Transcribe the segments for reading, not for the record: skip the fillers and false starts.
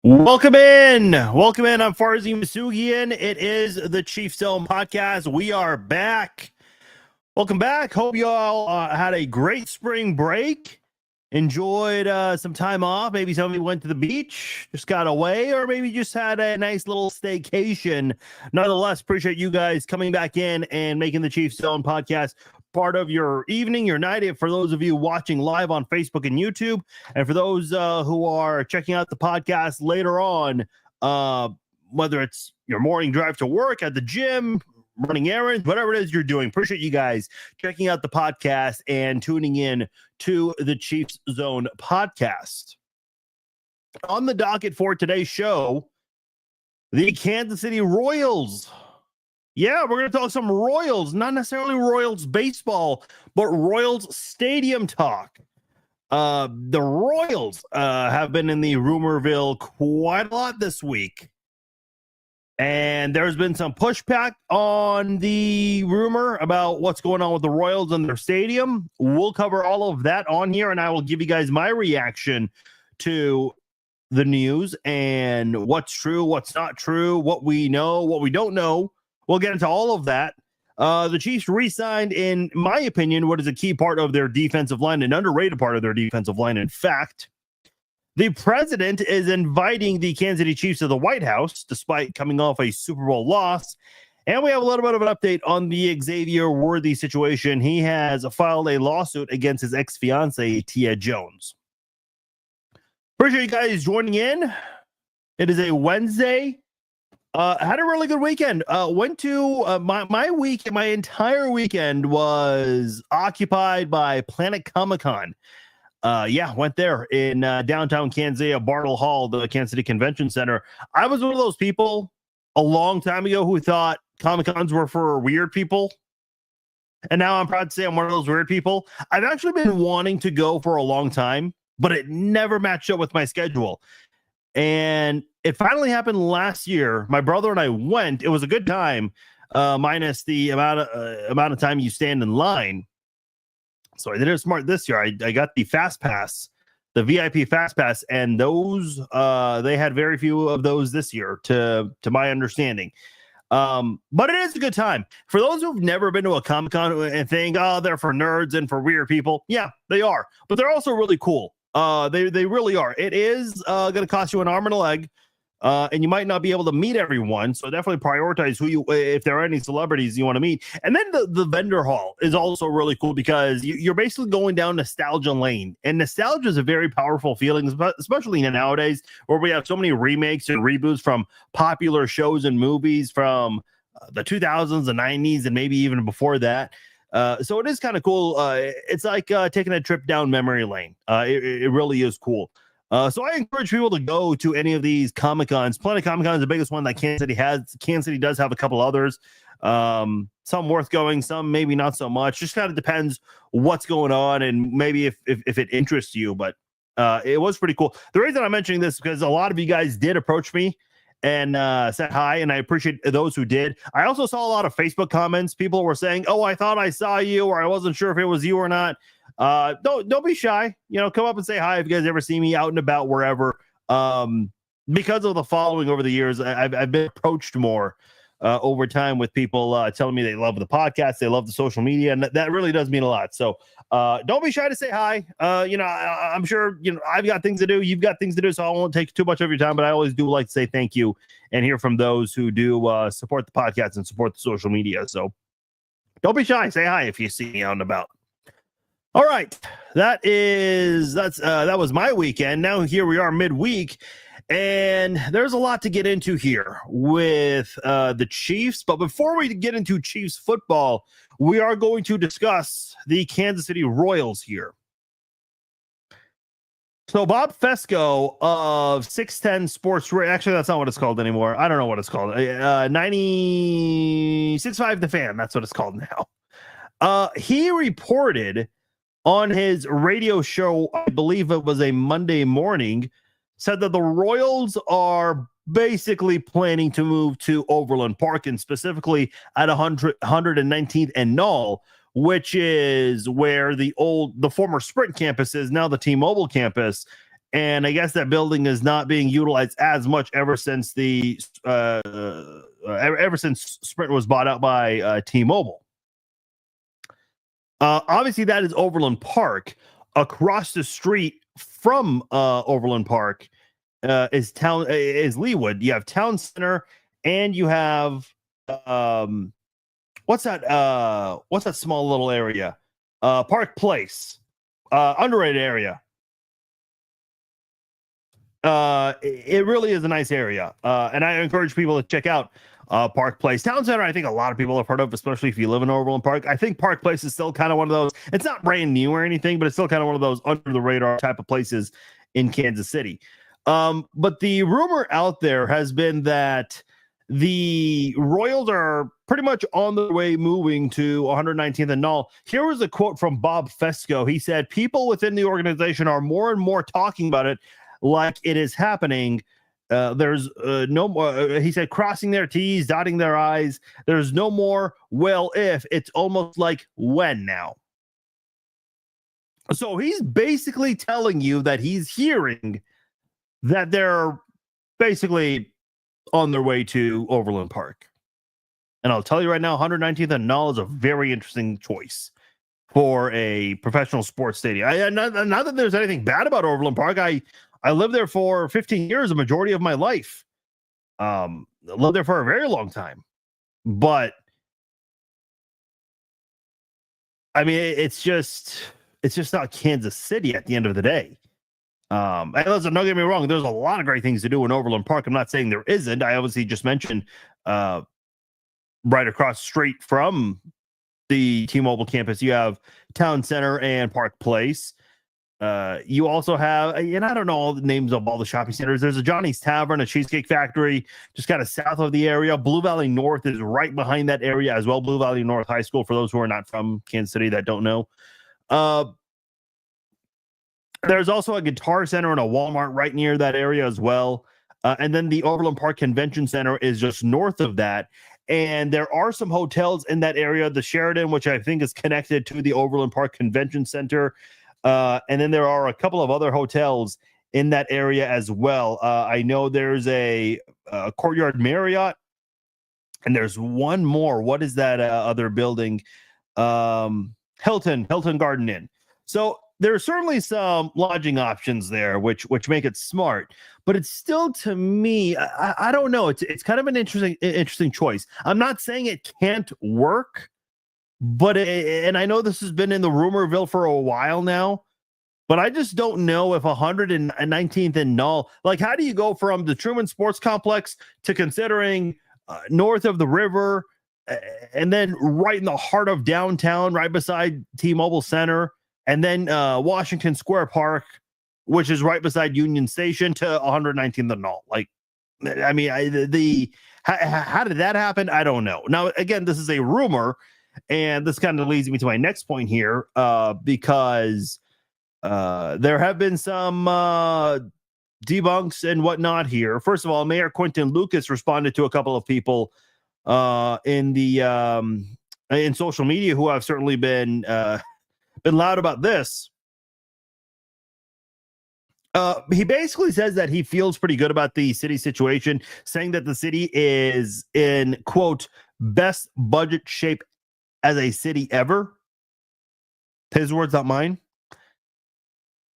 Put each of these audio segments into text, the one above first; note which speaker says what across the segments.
Speaker 1: Welcome in. Welcome in. I'm Farzi Masugian. It is the Chiefs Zone podcast. We are back. Welcome back. Hope you all had a great spring break. Enjoyed some time off. Maybe some of you went to the beach, just got away, or maybe just had a nice little staycation. Nonetheless, appreciate you guys coming back in and making the Chiefs Zone podcast part of your evening, your night. For those of you watching live on Facebook and YouTube, and for those who are checking out the podcast later on, whether it's your morning drive to work, at the gym, running errands, whatever it is you're doing, appreciate you guys checking out the podcast and tuning in to the Chiefs Zone podcast. On the docket for today's show, the Kansas City Royals. Yeah, we're going to talk some Royals, not necessarily Royals baseball, but Royals stadium talk. The Royals have been in the rumorville quite a lot this week. And there's been some pushback on the rumor about what's going on with the Royals and their stadium. We'll cover all of that on here, and I will give you guys my reaction to the news and what's true, what's not true, what we know, what we don't know. We'll get into all of that. The Chiefs re-signed, in my opinion, what is a key part of their defensive line, an underrated part of their defensive line, in fact. The president is inviting the Kansas City Chiefs to the White House, despite coming off a Super Bowl loss. And we have a little bit of an update on the Xavier Worthy situation. He has filed a lawsuit against his ex-fiancée, Tia Jones. Appreciate you guys joining in. It is a Wednesday. Had a really good weekend. Went to my entire weekend was occupied by Planet Comic-Con. Went there in downtown Kansas City, Bartle Hall, the Kansas City Convention Center. I was one of those people a long time ago who thought Comic-Cons were for weird people. And now I'm proud to say I'm one of those weird people. I've actually been wanting to go for a long time, but it never matched up with my schedule. And it finally happened last year. My brother and I went. It was a good time, minus the amount of time you stand in line. So I did it smart this year. I got the Fast Pass, the VIP Fast Pass, and those they had very few of those this year, to my understanding. But it is a good time. For those who've never been to a Comic-Con and think, oh, they're for nerds and for weird people. Yeah, they are. But they're also really cool. They really are. It is going to cost you an arm and a leg. And you might not be able to meet everyone, so definitely prioritize if there are any celebrities you want to meet. And then the vendor hall is also really cool because you're basically going down nostalgia lane, and nostalgia is a very powerful feeling, especially nowadays where we have so many remakes and reboots from popular shows and movies from the 2000s, the 90s, and maybe even before that. So it is kind of cool. It's like taking a trip down memory lane. It really is cool. So I encourage people to go to any of these Comic-Cons. Planet Comic-Con is the biggest one that Kansas City has. Kansas City does have a couple others. Some worth going, some maybe not so much. Just kind of depends what's going on and maybe if it interests you. But it was pretty cool. The reason I'm mentioning this is because a lot of you guys did approach me and said hi, and I appreciate those who did. I also saw a lot of Facebook comments. People were saying, oh, I thought I saw you, or I wasn't sure if it was you or not. Don't be shy. Come up and say hi if you guys ever see me out and about wherever. Because of the following over the years, I've been approached more over time with people telling me they love the podcast, they love the social media, and that really does mean a lot. So don't be shy to say hi. I'm sure I've got things to do, you've got things to do, so I won't take too much of your time. But I always do like to say thank you and hear from those who do support the podcast and support the social media. So don't be shy. Say hi if you see me out and about. All right, that was my weekend. Now here we are midweek, and there's a lot to get into here with the Chiefs. But before we get into Chiefs football, we are going to discuss the Kansas City Royals here. So Bob Fesco of 610 Sports, actually that's not what it's called anymore. I don't know what it's called. 96.5 The Fan, that's what it's called now. He reported on his radio show, I believe it was a Monday morning, said that the Royals are basically planning to move to Overland Park, and specifically at 119th and Knoll, which is where the former Sprint campus is, now the T-Mobile campus. And I guess that building is not being utilized as much ever since ever since Sprint was bought out by T-Mobile. Obviously, that is Overland Park. Across the street from Overland Park is Leawood. You have Town Center, and you have what's that small little area? Park Place, underrated area. It really is a nice area, and I encourage people to check out Park Place. Town Center, I think a lot of people have heard of, especially if you live in Overland Park. I think Park Place is still kind of one of those, it's not brand new or anything, but it's still kind of one of those under the radar type of places in Kansas City. But the rumor out there has been that the Royals are pretty much on their way moving to 119th and Knoll. Here was a quote from Bob Fesco. He said, people within the organization are more and more talking about it like it is happening. There's no more, he said, crossing their T's, dotting their I's. There's no more, well, if. It's almost like when now. So he's basically telling you that he's hearing that they're basically on their way to Overland Park. And I'll tell you right now, 119th and Knoll is a very interesting choice for a professional sports stadium. Not that there's anything bad about Overland Park. I lived there for 15 years, a majority of my life. Lived there for a very long time. But I mean, it's just not Kansas City at the end of the day. And listen, don't get me wrong, there's a lot of great things to do in Overland Park. I'm not saying there isn't. I obviously just mentioned right across the street from the T-Mobile campus, you have Town Center and Park Place. You also have, and I don't know all the names of all the shopping centers. There's a Johnny's Tavern, a Cheesecake Factory, just kind of south of the area. Blue Valley North is right behind that area as well. Blue Valley North High School, for those who are not from Kansas City that don't know. There's also a Guitar Center and a Walmart right near that area as well. And then the Overland Park Convention Center is just north of that. And there are some hotels in that area. The Sheraton, which I think is connected to the Overland Park Convention Center. And then there are a couple of other hotels in that area as well. I know there's a Courtyard Marriott. And there's one more. What is that other building? Hilton Garden Inn. So there are certainly some lodging options there, which make it smart, but it's still, to me, I don't know. It's kind of an interesting choice. I'm not saying it can't work, but and I know this has been in the rumorville for a while now, but I just don't know if 119th and Knoll, like, how do you go from the Truman Sports Complex to considering north of the river, and then right in the heart of downtown, right beside T-Mobile Center, and then Washington Square Park, which is right beside Union Station, to 119th and Knoll. Like, I mean, how did that happen? I don't know. Now, again, this is a rumor, and this kind of leads me to my next point here, because there have been some debunks and whatnot here. First of all, Mayor Quinton Lucas responded to a couple of people in social media who have certainly been loud about this. He basically says that he feels pretty good about the city situation, saying that the city is in, quote, best budget shape as a city ever. His words, not mine.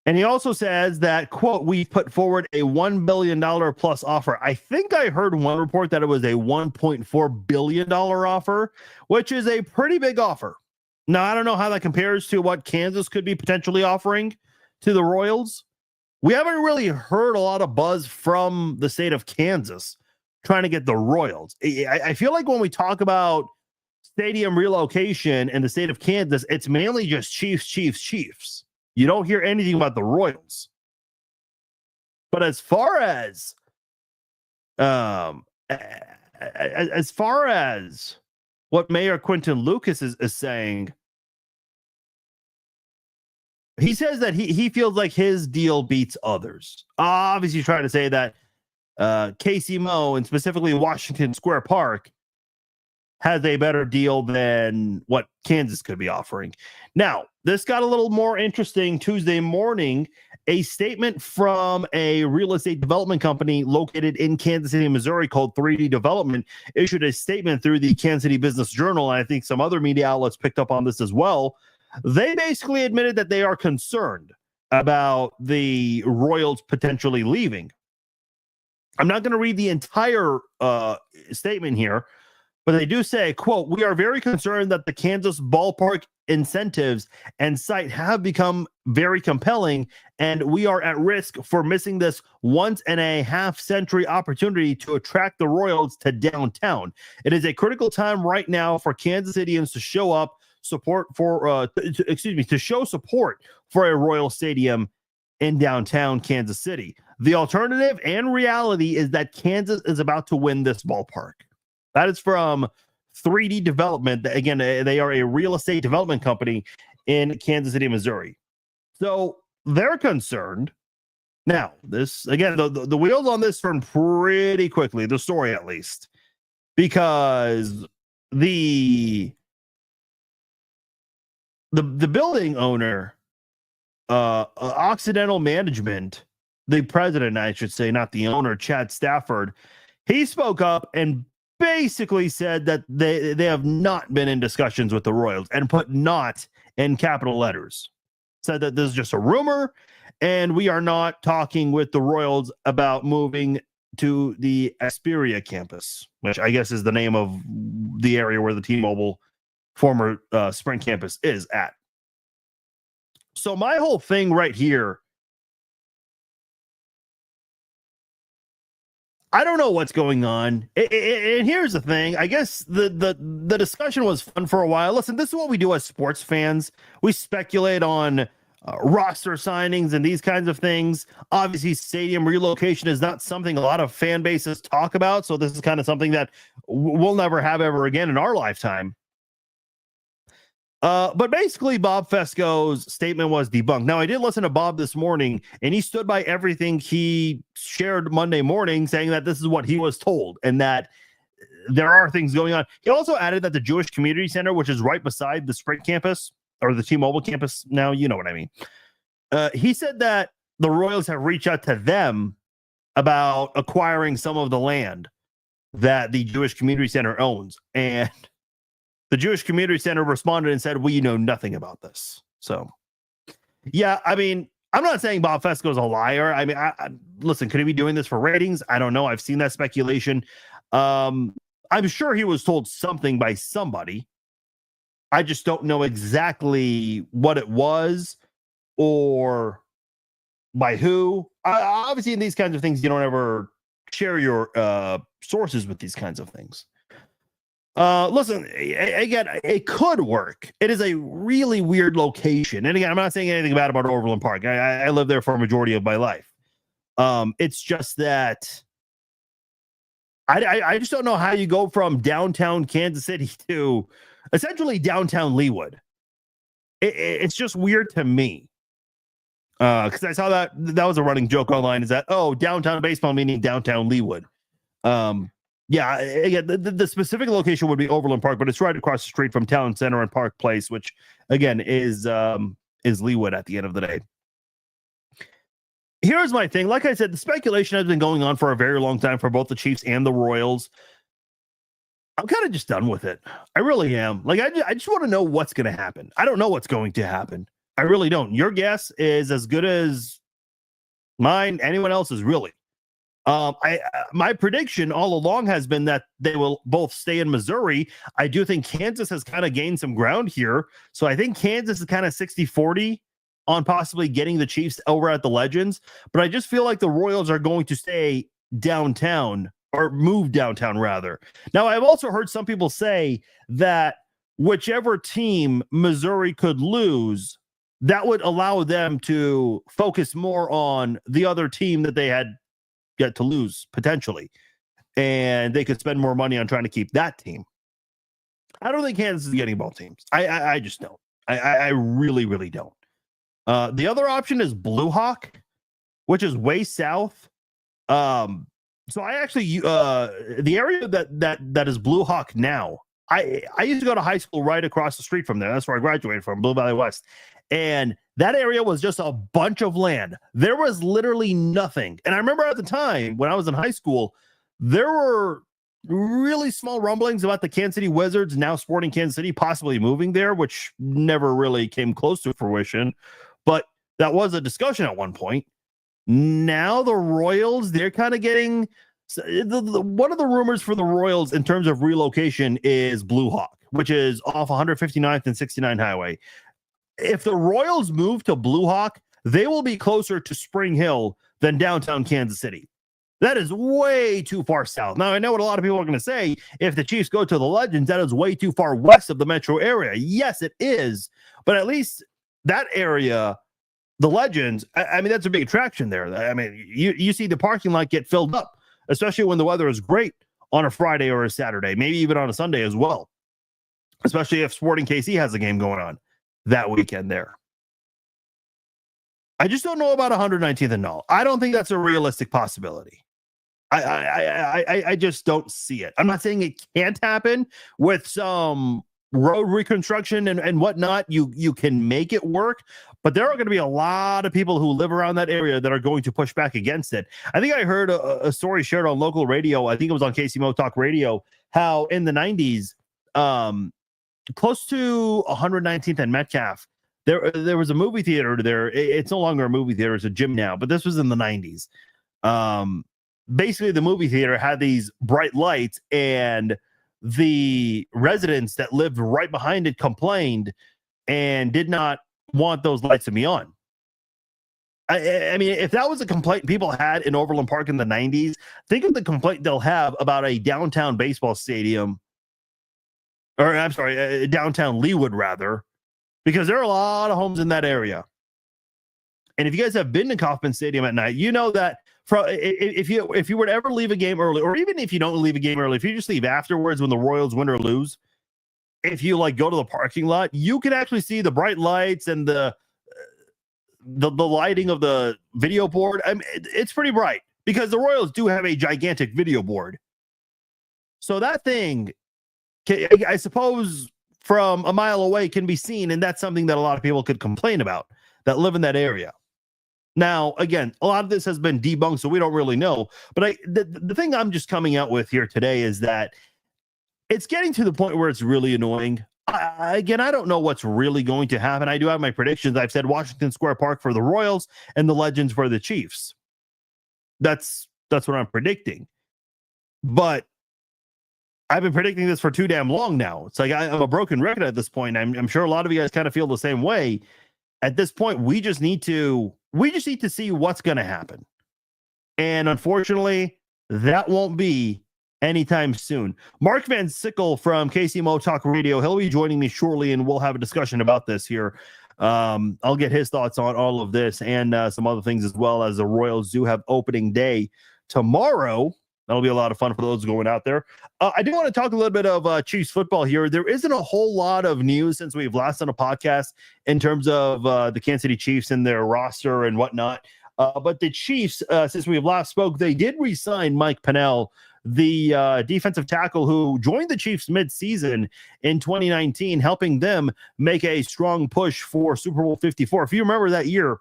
Speaker 1: And he also says that, quote, we put forward a $1 billion plus offer. I think I heard one report that it was a $1.4 billion offer, which is a pretty big offer. Now, I don't know how that compares to what Kansas could be potentially offering to the Royals. We haven't really heard a lot of buzz from the state of Kansas trying to get the Royals. I feel like when we talk about stadium relocation in the state of Kansas, it's mainly just Chiefs. You don't hear anything about the Royals. But as far as what Mayor Quinton Lucas is saying, he says that he feels like his deal beats others. Obviously, he's trying to say that Casey Mo, and specifically Washington Square Park, has a better deal than what Kansas could be offering. Now, this got a little more interesting Tuesday morning. A statement from a real estate development company located in Kansas City, Missouri called 3D Development issued a statement through the Kansas City Business Journal. And I think some other media outlets picked up on this as well. They basically admitted that they are concerned about the Royals potentially leaving. I'm not going to read the entire statement here, but they do say, quote, "We are very concerned that the Kansas ballpark incentives and site have become very compelling, and we are at risk for missing this once-in-a-half-century opportunity to attract the Royals to downtown. It is a critical time right now for Kansas Cityans to show up to show support for a Royal Stadium in downtown Kansas City. The alternative and reality is that Kansas is about to win this ballpark." That is from 3D Development. Again, they are a real estate development company in Kansas City, Missouri. So they're concerned. Now, this, again, the wheels on this turn pretty quickly, the story at least, because the building owner, Occidental Management, the president, I should say, not the owner, Chad Stafford, he spoke up and basically said that they have not been in discussions with the Royals, and put "not" in capital letters. Said that this is just a rumor, and we are not talking with the Royals about moving to the Aspiria campus, which I guess is the name of the area where the T-Mobile former Sprint campus is at. So my whole thing right here, I don't know what's going on. And here's the thing. I guess the discussion was fun for a while. Listen, this is what we do as sports fans. We speculate on roster signings and these kinds of things. Obviously, stadium relocation is not something a lot of fan bases talk about. So this is kind of something that we'll never have ever again in our lifetime. But basically, Bob Fesco's statement was debunked. Now, I did listen to Bob this morning, and he stood by everything he shared Monday morning, saying that this is what he was told and that there are things going on. He also added that the Jewish Community Center, which is right beside the Sprint campus, or the T-Mobile campus now, you know what I mean. He said that the Royals have reached out to them about acquiring some of the land that the Jewish Community Center owns. And the Jewish Community Center responded and said, "We know nothing about this." So, yeah, I mean, I'm not saying Bob Fesco is a liar. I mean, listen, could he be doing this for ratings? I don't know. I've seen that speculation. I'm sure he was told something by somebody. I just don't know exactly what it was or by who. Obviously, in these kinds of things, you don't ever share your sources with these kinds of things. Listen, again, it could work. It is a really weird location. And again, I'm not saying anything bad about Overland Park. I lived there for a majority of my life. It's just that I just don't know how you go from downtown Kansas City to essentially downtown Leawood. It's just weird to me. Because I saw that was a running joke online, is that, oh, downtown baseball meaning downtown Leawood. Yeah, again, the specific location would be Overland Park, but it's right across the street from Town Center and Park Place, which again is Leawood at the end of the day. Here's my thing. Like I said, the speculation has been going on for a very long time for both the Chiefs and the Royals. I'm kind of just done with it. I really am. Like, I just want to know what's going to happen. I don't know what's going to happen. I really don't. Your guess is as good as mine, anyone else's, really. My prediction all along has been that they will both stay in Missouri. I do think Kansas has kind of gained some ground here. So I think Kansas is kind of 60-40 on possibly getting the Chiefs over at the Legends. But I just feel like the Royals are going to stay downtown, or move downtown rather. Now, I've also heard some people say that whichever team Missouri could lose, that would allow them to focus more on the other team that they had get to lose potentially, and they could spend more money on trying to keep that team. I don't think Kansas is getting both teams. I just don't. I really, really don't. The other option is Blue Hawk, which is way south. So I actually the area that is Blue Hawk now I used to go to high school right across the street from there. That's where I graduated from, Blue Valley West. And that area was just a bunch of land. There was literally nothing. And I remember at the time when I was in high school, there were really small rumblings about the Kansas City Wizards, now Sporting Kansas City, possibly moving there, which never really came close to fruition. But that was a discussion at one point. Now the Royals, they're kind of getting one of the rumors for the Royals in terms of relocation is Blue Hawk, which is off 159th and 69 Highway. If the Royals move to Blue Hawk, they will be closer to Spring Hill than downtown Kansas City. That is way too far south. Now, I know what a lot of people are going to say. If the Chiefs go to the Legends, that is way too far west of the metro area. Yes, it is. But at least that area, the Legends, I mean, that's a big attraction there. I mean, you see the parking lot get filled up, especially when the weather is great on a Friday or a Saturday, maybe even on a Sunday as well, especially if Sporting KC has a game going on that weekend there. I just don't know about 119th and Null. I don't think that's a realistic possibility. I just don't see it. I'm not saying it can't happen with some road reconstruction and whatnot. You can make it work, but there are going to be a lot of people who live around that area that are going to push back against it. I think I heard a story shared on local radio. I think it was on KCMO Talk Radio, how in the 90s, close to 119th and Metcalf, there was a movie theater there. It's no longer a movie theater. It's a gym now, but this was in the 90s. Basically, the movie theater had these bright lights, and the residents that lived right behind it complained and did not want those lights to be on. I mean, if that was a complaint people had in Overland Park in the 90s, think of the complaint they'll have about a downtown baseball stadium, or I'm sorry, downtown Leawood, rather, because there are a lot of homes in that area. And if you guys have been to Kauffman Stadium at night, you know that if you were to ever leave a game early, or even if you don't leave a game early, if you just leave afterwards when the Royals win or lose, if you like go to the parking lot, you can actually see the bright lights and the lighting of the video board. I mean, it's pretty bright because the Royals do have a gigantic video board. So that thing, I suppose, from a mile away can be seen, and that's something that a lot of people could complain about that live in that area. Now, again, a lot of this has been debunked, so we don't really know. But the thing I'm just coming out with here today is that it's getting to the point where it's really annoying. I don't know what's really going to happen. I do have my predictions. I've said Washington Square Park for the Royals and the Legends for the Chiefs. That's what I'm predicting. But I've been predicting this for too damn long now. It's like I'm a broken record at this point. I'm sure a lot of you guys kind of feel the same way. At this point, we just need to see what's going to happen. And unfortunately, that won't be anytime soon. Mark Van Sickle from KCMO Talk Radio, he'll be joining me shortly, and we'll have a discussion about this here. I'll get his thoughts on all of this and some other things, as well as the Royals do have opening day tomorrow. That'll be a lot of fun for those going out there. I do want to talk a little bit of Chiefs football here. There isn't a whole lot of news since we've last done a podcast in terms of the Kansas City Chiefs and their roster and whatnot. But the Chiefs, since we've last spoke, they did re-sign Mike Pennel, the defensive tackle who joined the Chiefs mid-season in 2019, helping them make a strong push for Super Bowl 54. If you remember that year,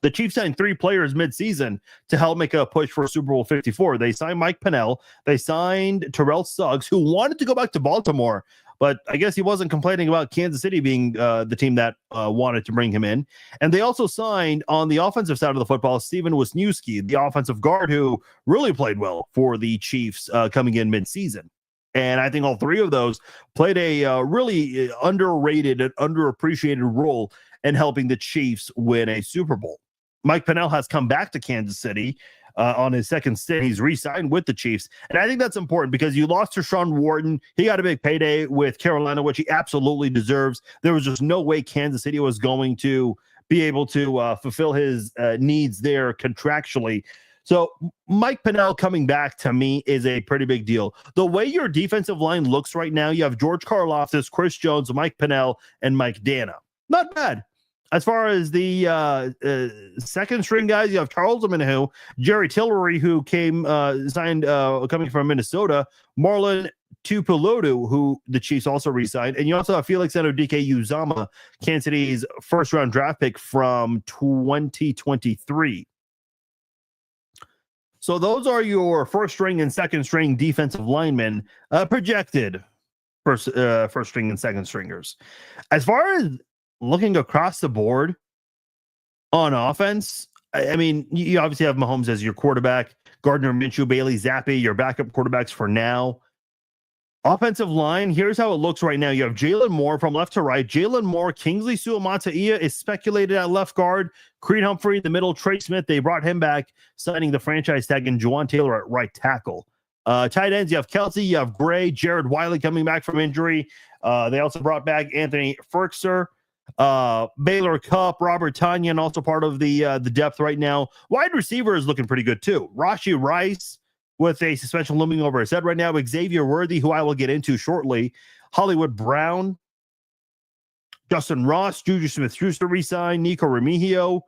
Speaker 1: the Chiefs signed 3 players mid-season to help make a push for Super Bowl 54. They signed Mike Pennel. They signed Terrell Suggs, who wanted to go back to Baltimore, but I guess he wasn't complaining about Kansas City being the team that wanted to bring him in. And they also signed, on the offensive side of the football, Steven Wisniewski, the offensive guard who really played well for the Chiefs coming in mid-season. And I think all 3 of those played a really underrated and underappreciated role in helping the Chiefs win a Super Bowl. Mike Pennel has come back to Kansas City on his second stint. He's re-signed with the Chiefs. And I think that's important because you lost to Sean Wharton. He got a big payday with Carolina, which he absolutely deserves. There was just no way Kansas City was going to be able to fulfill his needs there contractually. So Mike Pennel coming back, to me, is a pretty big deal. The way your defensive line looks right now, you have George Karlaftis, Chris Jones, Mike Pennel, and Mike Dana. Not bad. As far as the second string guys, you have Charles Omenihu, Jerry Tillery, who signed coming from Minnesota, Marlon Tuipulotu, who the Chiefs also re-signed, and you also have Felix Anudike-Uzomah, Kansas City's first-round draft pick from 2023. So those are your first-string and second-string defensive linemen projected first-string and second-stringers. As far as looking across the board on offense, I mean, you obviously have Mahomes as your quarterback, Gardner Minshew, Bailey Zappi, your backup quarterbacks for now. Offensive line, here's how it looks right now. You have Jalen Moore from left to right. Jalen Moore, Kingsley Suamataia is speculated at left guard. Creed Humphrey in the middle. Trey Smith, they brought him back, signing the franchise tag, and Juwan Taylor at right tackle. Tight ends, you have Kelsey, you have Gray, Jared Wiley coming back from injury. They also brought back Anthony Ferkser, Baylor Cup, Robert Tonyan, also part of the depth right now. Wide receiver is looking pretty good too. Rashee Rice with a suspension looming over his head right now. Xavier Worthy, who I will get into shortly. Hollywood Brown, Justin Ross, Juju Smith-Schuster re-signed, Nico Remigio,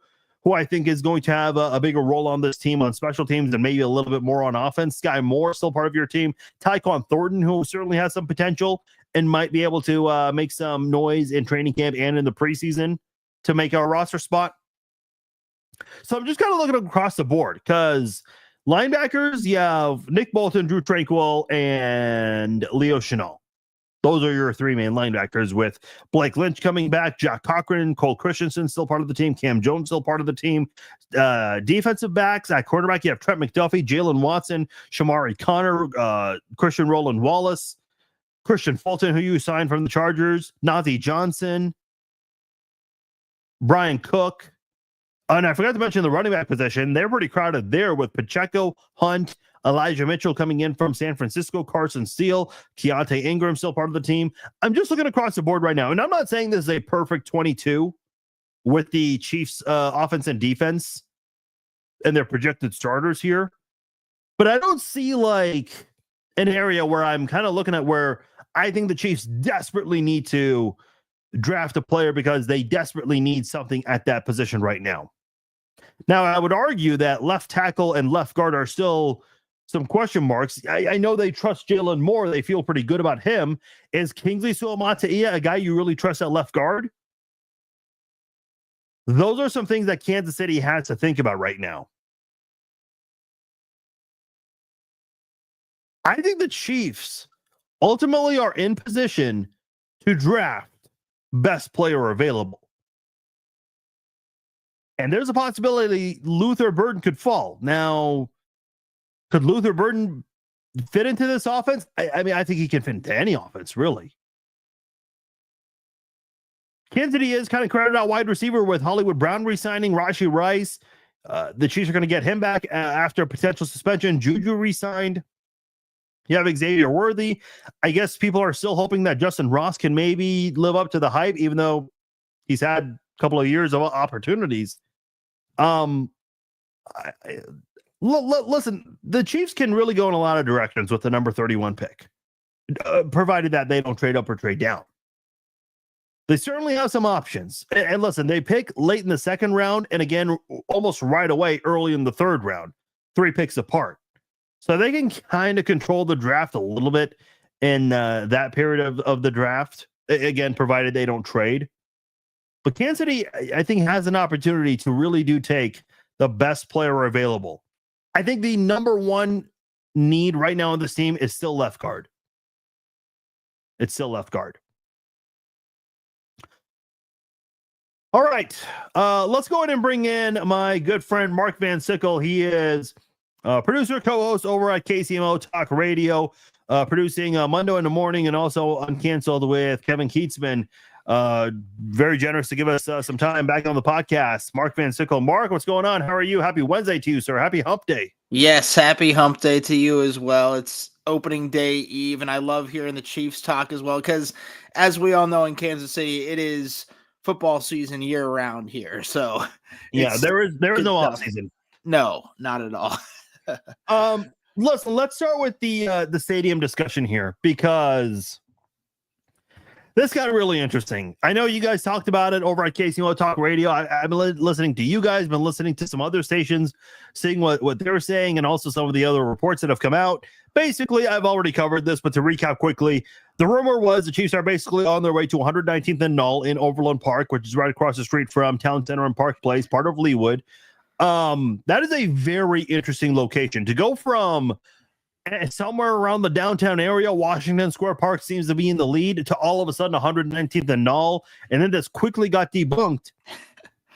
Speaker 1: who I think is going to have a bigger role on this team on special teams and maybe a little bit more on offense. Sky Moore, still part of your team. Tyquan Thornton, who certainly has some potential and might be able to make some noise in training camp and in the preseason to make a roster spot. So I'm just kind of looking across the board because linebackers, you have Nick Bolton, Drew Tranquill, and Leo Chenal. Those are your three main linebackers, with Blake Lynch coming back, Jack Cochran, Cole Christensen still part of the team, Cam Jones still part of the team. Defensive backs, at quarterback, you have Trent McDuffie, Jalen Watson, Shamari Connor, Christian Roland Wallace, Christian Fulton, who you signed from the Chargers, Nazeeh Johnson, Brian Cook. And I forgot to mention the running back position. They're pretty crowded there with Pacheco, Hunt, Elijah Mitchell coming in from San Francisco, Carson Steele, Keontae Ingram still part of the team. I'm just looking across the board right now, and I'm not saying this is a perfect 22 with the Chiefs' offense and defense and their projected starters here, but I don't see like an area where I'm kind of looking at where I think the Chiefs desperately need to draft a player because they desperately need something at that position right now. Now, I would argue that left tackle and left guard are still some question marks. I know they trust Jalen Moore. They feel pretty good about him. Is Kingsley Suamataia a guy you really trust at left guard? Those are some things that Kansas City has to think about right now. I think the Chiefs ultimately are in position to draft best player available. And there's a possibility Luther Burden could fall. Now, could Luther Burden fit into this offense? I mean, I think he can fit into any offense, really. Kansas City is kind of crowded out wide receiver with Hollywood Brown re-signing, Rashee Rice. The Chiefs are going to get him back after a potential suspension. Juju re-signed. You have Xavier Worthy. I guess people are still hoping that Justin Ross can maybe live up to the hype, even though he's had a couple of years of opportunities. Listen, the Chiefs can really go in a lot of directions with the number 31 pick, provided that they don't trade up or trade down. They certainly have some options. And listen, they pick late in the second round and again, almost right away, early in the third round, 3 picks apart. So they can kind of control the draft a little bit in that period of the draft, again, provided they don't trade. But Kansas City, I think, has an opportunity to really do take the best player available. I think the number one need right now on this team is still left guard. It's still left guard. All right. Let's go ahead and bring in my good friend, Mark Van Sickle. He is producer, co-host over at KCMO Talk Radio, producing Monday in the Morning and also Uncanceled with Kevin Keatsman. Very generous to give us some time back on the podcast. Mark Van Sickle. Mark, what's going on? How are you? Happy Wednesday to you, sir. Happy Hump Day.
Speaker 2: Yes, happy Hump Day to you as well. It's opening day eve, and I love hearing the Chiefs talk as well because, as we all know in Kansas City, it is football season year round here. So
Speaker 1: yeah, there is no off season.
Speaker 2: No, not at all.
Speaker 1: Listen, let's start with the stadium discussion here because This got really interesting. I know you guys talked about it over at KCMO Talk Radio. I've been listening to you guys, been listening to some other stations, seeing what they're saying, and also some of the other reports that have come out. Basically, I've already covered this, but to recap quickly, the rumor was the Chiefs are basically on their way to 119th and Null in Overland Park, which is right across the street from Town Center and Park Place, part of Leawood. That is a very interesting location to go from. Somewhere around the downtown area, Washington Square Park seems to be in the lead, to all of a sudden 119th and Null, and then this quickly got debunked.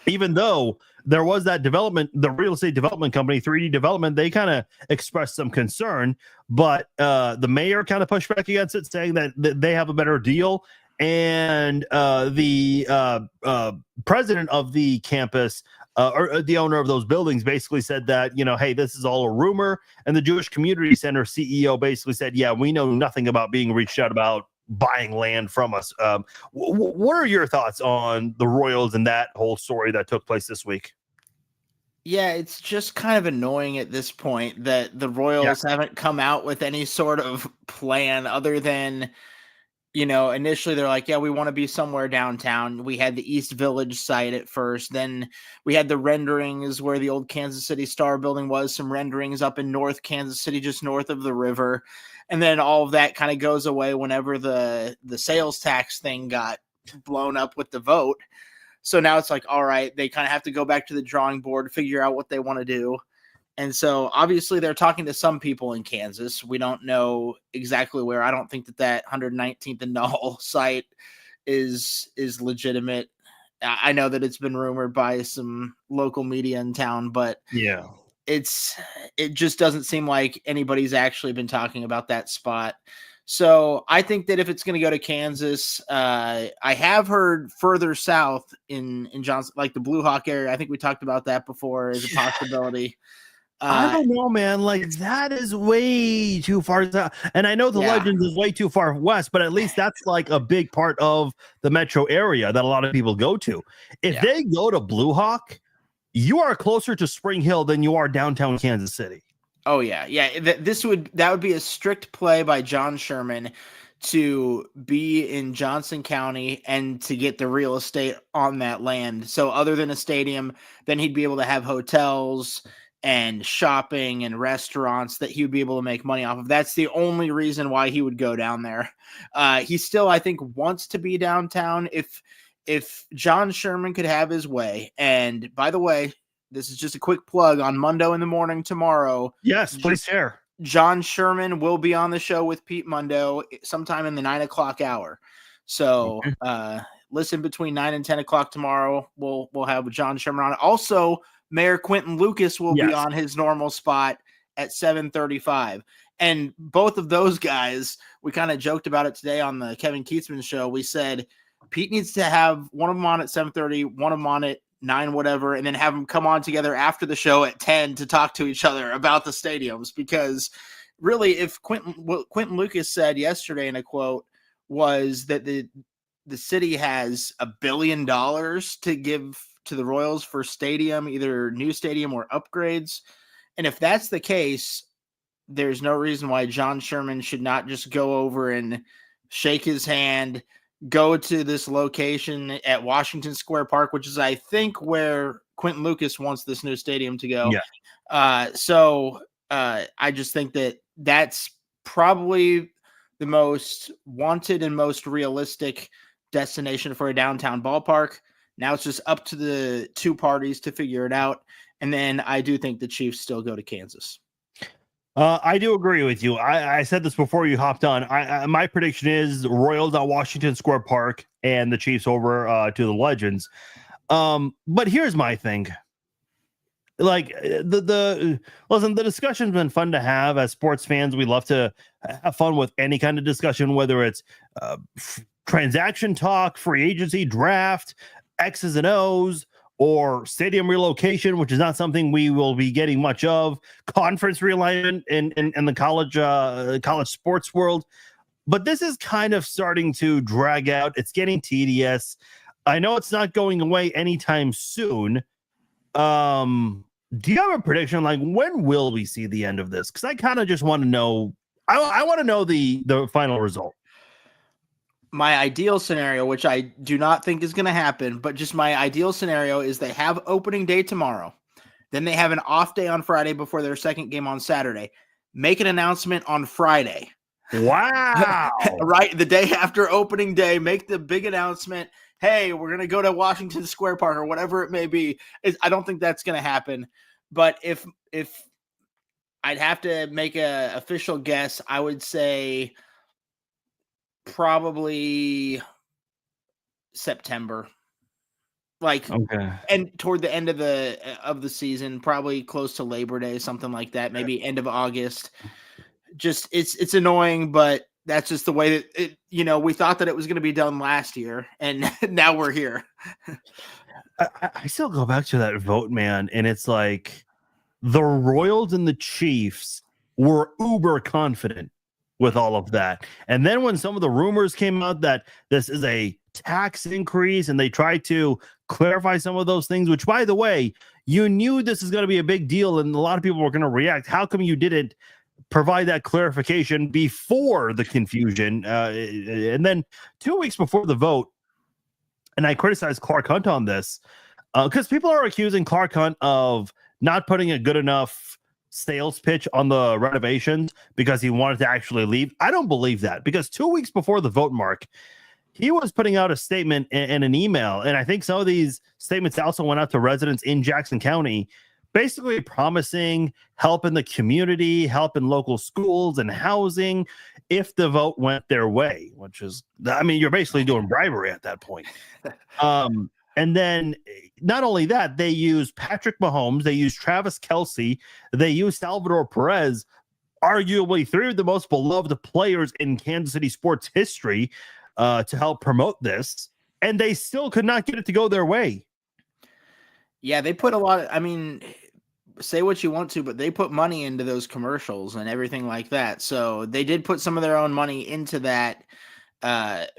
Speaker 1: Even though there was that development, the real estate development company, 3D Development, they kind of expressed some concern, but the mayor kind of pushed back against it, saying that they have a better deal. And the president of the campus, or the owner of those buildings, basically said that, hey, this is all a rumor. And the Jewish Community Center CEO basically said, yeah, we know nothing about being reached out about buying land from us. What are your thoughts on the Royals and that whole story that took place this week?
Speaker 2: Yeah, it's just kind of annoying at this point that the Royals haven't come out with any sort of plan other than, initially they're like, yeah, we want to be somewhere downtown. We had the East Village site at first. Then we had the renderings where the old Kansas City Star building was, some renderings up in North Kansas City, just north of the river. And then all of that kind of goes away whenever the sales tax thing got blown up with the vote. So now it's like, all right, they kind of have to go back to the drawing board, figure out what they want to do. And so obviously they're talking to some people in Kansas. We don't know exactly where. I don't think that 119th and Null site is legitimate. I know that it's been rumored by some local media in town, but
Speaker 1: yeah,
Speaker 2: it just doesn't seem like anybody's actually been talking about that spot. So I think that if it's going to go to Kansas, I have heard further south in Johnson, like the Blue Hawk area. I think we talked about that before as a possibility.
Speaker 1: I don't know, man. Like, that is way too far south. And I know the Legends is way too far west, but at least that's like a big part of the metro area that a lot of people go to. If they go to Blue Hawk, you are closer to Spring Hill than you are downtown Kansas City.
Speaker 2: Oh yeah. That would be a strict play by John Sherman to be in Johnson County and to get the real estate on that land. So other than a stadium, then he'd be able to have hotels and shopping and restaurants that he would be able to make money off of. That's the only reason why he would go down there. He still, I think, wants to be downtown. If John Sherman could have his way, and by the way, this is just a quick plug on Mundo in the Morning tomorrow.
Speaker 1: Yes, please share.
Speaker 2: John Sherman will be on the show with Pete Mundo sometime in the 9 o'clock hour. So listen between 9 and 10 o'clock tomorrow. We'll have John Sherman on. Also, Mayor Quentin Lucas will be on his normal spot at 7:35. And both of those guys, we kind of joked about it today on the Kevin Keatsman show. We said Pete needs to have one of them on at 7:30, one of them on at 9, whatever, and then have them come on together after the show at 10 to talk to each other about the stadiums. Because really, if what Quentin Lucas said yesterday in a quote was that the city has $1 billion to give to the Royals for stadium, either new stadium or upgrades. And if that's the case, there's no reason why John Sherman should not just go over and shake his hand, go to this location at Washington Square Park, which is, I think, where Quentin Lucas wants this new stadium to go. Yeah. So I just think that that's probably the most wanted and most realistic destination for a downtown ballpark. Now it's just up to the two parties to figure it out. And then I do think the Chiefs still go to Kansas.
Speaker 1: I do agree with you. I said this before you hopped on. My prediction is Royals at Washington Square Park and the Chiefs over to the Legends. But here's my thing. Like the discussion's been fun to have as sports fans. We love to have fun with any kind of discussion, whether it's transaction talk, free agency, draft, X's and O's, or stadium relocation, which is not something we will be getting much of, conference realignment in the college sports world. But this is kind of starting to drag out. It's getting tedious. I know it's not going away anytime soon. Do you have a prediction? Like, when will we see the end of this? Because I kind of just want to know. I want to know the final result.
Speaker 2: my ideal scenario, which I do not think is going to happen, but just my ideal scenario is they have opening day tomorrow. Then they have an off day on Friday before their second game on Saturday. Make an announcement on Friday.
Speaker 1: Wow.
Speaker 2: Right. The day after opening day, make the big announcement. Hey, we're going to go to Washington Square Park or whatever it may be. I don't think that's going to happen. But if I'd have to make an official guess, I would say probably September.
Speaker 1: Okay.
Speaker 2: And toward the end of the season, probably close to Labor Day, something like that, maybe end of August. Just it's annoying, but that's just the way that we thought that it was going to be done last year, and now we're here.
Speaker 1: I still go back to that vote, man, and it's like the Royals and the Chiefs were uber confident with all of that. And then when some of the rumors came out that this is a tax increase and they tried to clarify some of those things, which, by the way, you knew this is going to be a big deal and a lot of people were going to react. How come you didn't provide that clarification before the confusion? And then 2 weeks before the vote, and I criticized Clark Hunt on this because people are accusing Clark Hunt of not putting a good enough sales pitch on the renovations because he wanted to actually leave. I don't believe that, because 2 weeks before the vote mark, he was putting out a statement and an email. And I think some of these statements also went out to residents in Jackson County, basically promising help in the community, help in local schools and housing if the vote went their way, which is, I mean, you're basically doing bribery at that point. And then not only that, they use Patrick Mahomes, they use Travis Kelce, they use Salvador Perez, arguably three of the most beloved players in Kansas City sports history, to help promote this, and they still could not get it to go their way.
Speaker 2: Yeah, they put a lot of, I mean, say what you want to, but they put money into those commercials and everything like that. So they did put some of their own money into that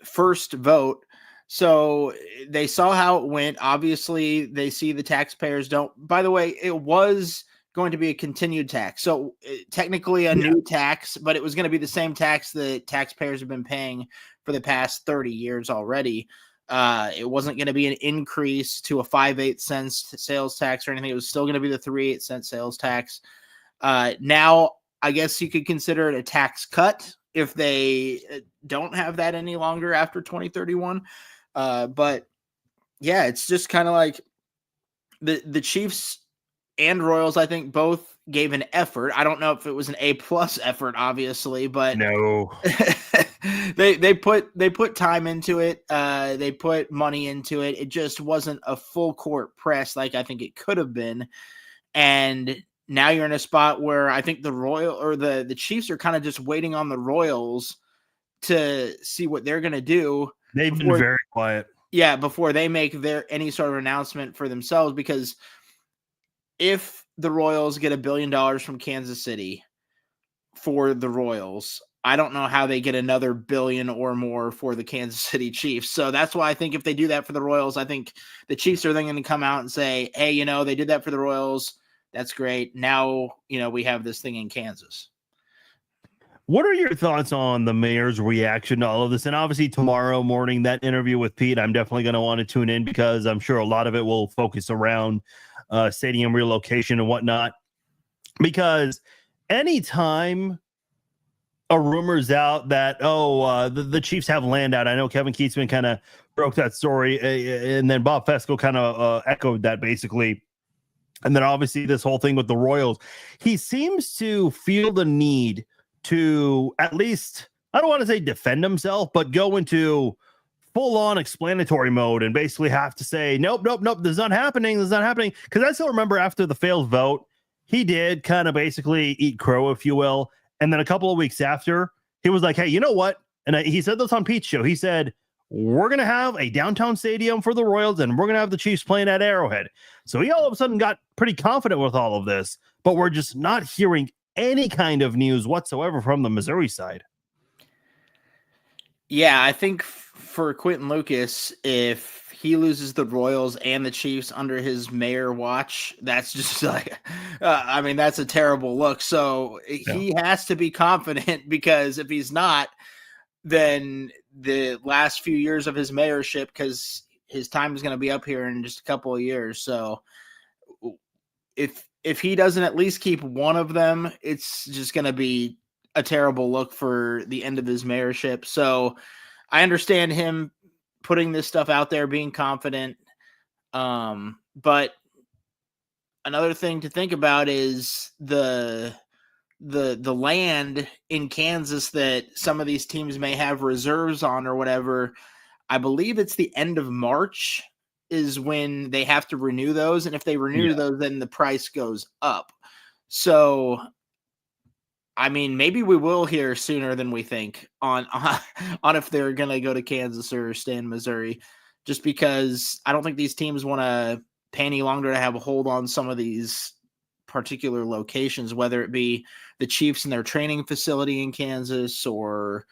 Speaker 2: first vote. So they saw how it went. Obviously, they see the taxpayers don't. By the way, it was going to be a continued tax. So technically a new tax, but it was going to be the same tax that taxpayers have been paying for the past 30 years already. It wasn't going to be an increase to a 5/8 cents sales tax or anything. It was still going to be the 3/8 cent sales tax. Now, I guess you could consider it a tax cut if they don't have that any longer after 2031. But yeah, it's just kind of like the Chiefs and Royals, I think, both gave an effort. I don't know if it was an A+ effort, obviously, but
Speaker 1: no,
Speaker 2: they put time into it. They put money into it. It just wasn't a full court press like I think it could have been. And now you're in a spot where I think the Chiefs are kind of just waiting on the Royals to see what they're going to do.
Speaker 1: They've been very quiet.
Speaker 2: Yeah, before they make any sort of announcement for themselves, because if the Royals get $1 billion from Kansas City for the Royals, I don't know how they get another $1 billion or more for the Kansas City Chiefs. So that's why I think if they do that for the Royals, I think the Chiefs are then going to come out and say, hey, they did that for the Royals. That's great. Now, we have this thing in Kansas.
Speaker 1: What are your thoughts on the mayor's reaction to all of this? And obviously tomorrow morning, that interview with Pete, I'm definitely going to want to tune in because I'm sure a lot of it will focus around stadium relocation and whatnot. Because anytime a rumor's out that, the Chiefs have land out, I know Kevin Keatsman kind of broke that story, and then Bob Fesco kind of echoed that basically. And then obviously this whole thing with the Royals, he seems to feel the need to at least, I don't want to say defend himself, but go into full-on explanatory mode and basically have to say, nope, this is not happening. Because I still remember after the failed vote, he did kind of basically eat crow, if you will. And then a couple of weeks after, he was like, hey, you know what? And he said this on Pete's show. He said, we're going to have a downtown stadium for the Royals, and we're going to have the Chiefs playing at Arrowhead. So he all of a sudden got pretty confident with all of this, but we're just not hearing any kind of news whatsoever from the Missouri side.
Speaker 2: Yeah, I think for Quentin Lucas, if he loses the Royals and the Chiefs under his mayor watch, that's just like, that's a terrible look. So he has to be confident, because if he's not, than the last few years of his mayorship, because his time is going to be up here in just a couple of years. So if he doesn't at least keep one of them, it's just going to be a terrible look for the end of his mayorship. So I understand him putting this stuff out there, being confident. But another thing to think about is the land in Kansas that some of these teams may have reserves on or whatever. I believe it's the end of March is when they have to renew those. And if they renew those, then the price goes up. So, I mean, maybe we will hear sooner than we think on if they're going to go to Kansas or stay in Missouri, just because I don't think these teams want to pay any longer to have a hold on some of these particular locations, whether it be the Chiefs in their training facility in Kansas or,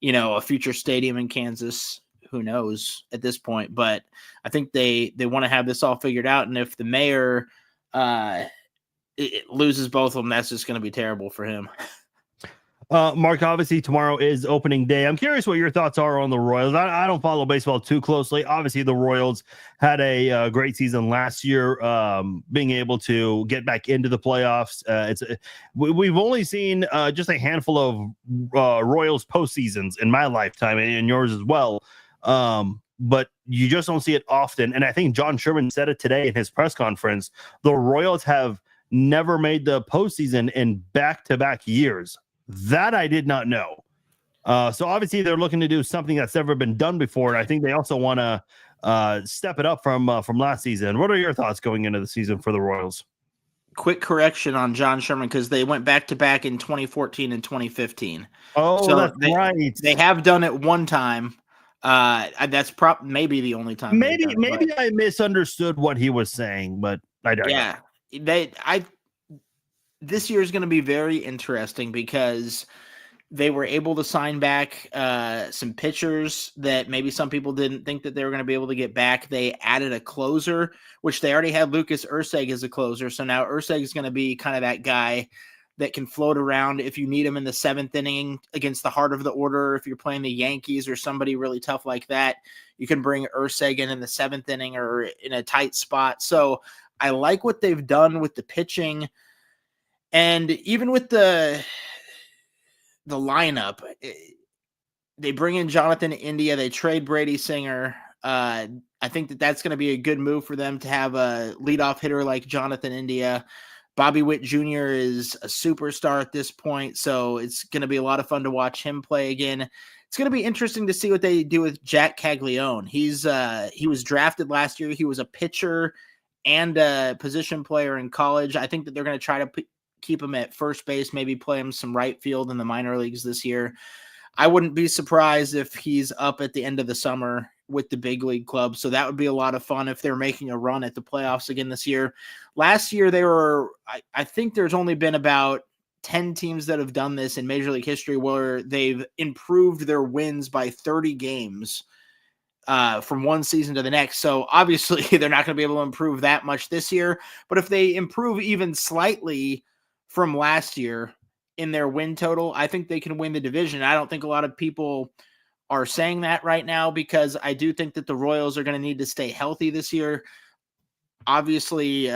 Speaker 2: a future stadium in Kansas. Who knows at this point, but I think they want to have this all figured out. And if the mayor it loses both of them, that's just going to be terrible for him.
Speaker 1: Mark, obviously tomorrow is opening day. I'm curious what your thoughts are on the Royals. I don't follow baseball too closely. Obviously, the Royals had a great season last year, being able to get back into the playoffs. We've only seen just a handful of Royals postseasons in my lifetime, and in yours as well. But you just don't see it often. And I think John Sherman said it today in his press conference. The Royals have never made the postseason in back-to-back years. That I did not know. So obviously they're looking to do something that's never been done before, and I think they also want to step it up from last season. What are your thoughts going into the season for the Royals?
Speaker 2: Quick correction on John Sherman, because they went back-to-back in 2014 and 2015.
Speaker 1: Oh, so that's right.
Speaker 2: They have done it one time. That's maybe the only time.
Speaker 1: Maybe I misunderstood what he was saying, but I don't.
Speaker 2: Yeah, this year is going to be very interesting because they were able to sign back some pitchers that maybe some people didn't think that they were going to be able to get back. They added a closer, which they already had Lucas Erceg as a closer. So now Erceg is going to be kind of that guy that can float around if you need him in the seventh inning against the heart of the order. If you're playing the Yankees or somebody really tough like that, you can bring Erceg in the seventh inning or in a tight spot. So I like what they've done with the pitching. And even with the lineup, they bring in Jonathan India. They trade Brady Singer. I think that's going to be a good move for them to have a leadoff hitter like Jonathan India. Bobby Witt Jr. is a superstar at this point, so it's going to be a lot of fun to watch him play again. It's going to be interesting to see what they do with Jack Caglione. He was drafted last year. He was a pitcher and a position player in college. I think that they're going to try to keep him at first base, maybe play him some right field in the minor leagues this year. I wouldn't be surprised if he's up at the end of the summer with the big league club. So that would be a lot of fun if they're making a run at the playoffs again this year. Last year, I think there's only been about 10 teams that have done this in Major League history where they've improved their wins by 30 games from one season to the next. So obviously they're not going to be able to improve that much this year, but if they improve even slightly from last year in their win total, I think they can win the division. I don't think a lot of people are saying that right now, because I do think that the Royals are going to need to stay healthy this year. Obviously,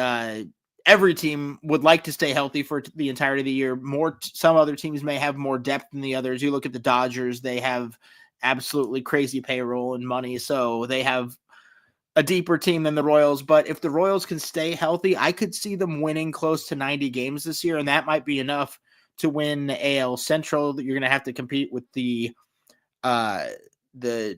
Speaker 2: every team would like to stay healthy for the entirety of the year. Some other teams may have more depth than the others. You look at the Dodgers, they have absolutely crazy payroll and money, so they have a deeper team than the Royals. But if the Royals can stay healthy, I could see them winning close to 90 games this year, and that might be enough to win the AL Central. You're going to have to compete with the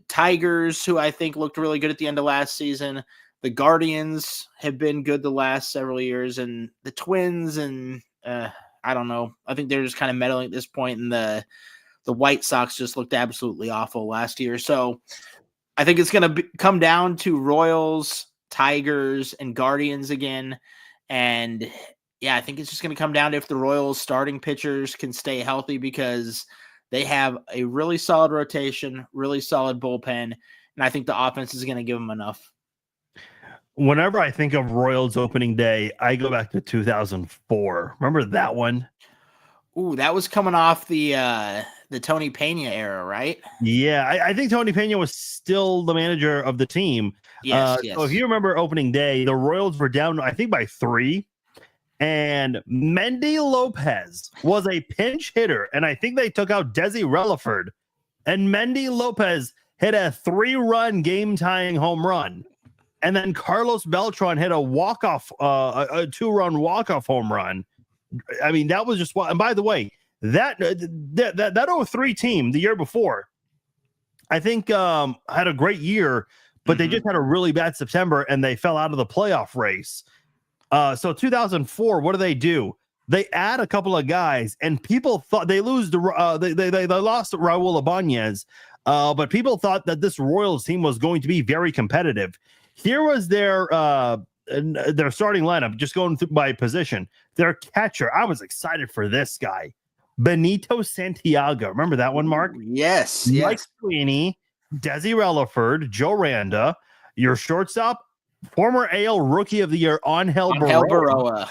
Speaker 2: Tigers, who I think looked really good at the end of last season. The Guardians have been good the last several years, and the Twins, and I don't know. I think they're just kind of meddling at this point, and the White Sox just looked absolutely awful last year. So I think it's going to come down to Royals, Tigers, and Guardians again. And yeah, I think it's just going to come down to if the Royals starting pitchers can stay healthy, because they have a really solid rotation, really solid bullpen, and I think the offense is going to give them enough.
Speaker 1: Whenever I think of Royals opening day, I go back to 2004. Remember that one?
Speaker 2: Ooh, that was coming off the the Tony Pena era, right?
Speaker 1: Yeah, I think Tony Pena was still the manager of the team.
Speaker 2: Yes,
Speaker 1: So if
Speaker 2: yes.
Speaker 1: you remember opening day, the Royals were down, I think, by 3. And Mendy Lopez was a pinch hitter. And I think they took out Desi Relaford. And Mendy Lopez hit a 3-run game-tying home run. And then Carlos Beltran hit a walk-off, a 2-run walk-off home run. I mean, that was just what. And by the way, that 03 team the year before, I think had a great year, but they just had a really bad September and they fell out of the playoff race. So 2004, what do? They add a couple of guys, and people thought they lost Raul Ibanez, but people thought that this Royals team was going to be very competitive. Here was their starting lineup, just going through by position. Their catcher, I was excited for this guy, Benito Santiago. Remember that one, Mark?
Speaker 2: Yes,
Speaker 1: Mike
Speaker 2: yes.
Speaker 1: Sweeney, Desi Relaford, Joe Randa. Your shortstop, former AL Rookie of the Year, Angel Baroa.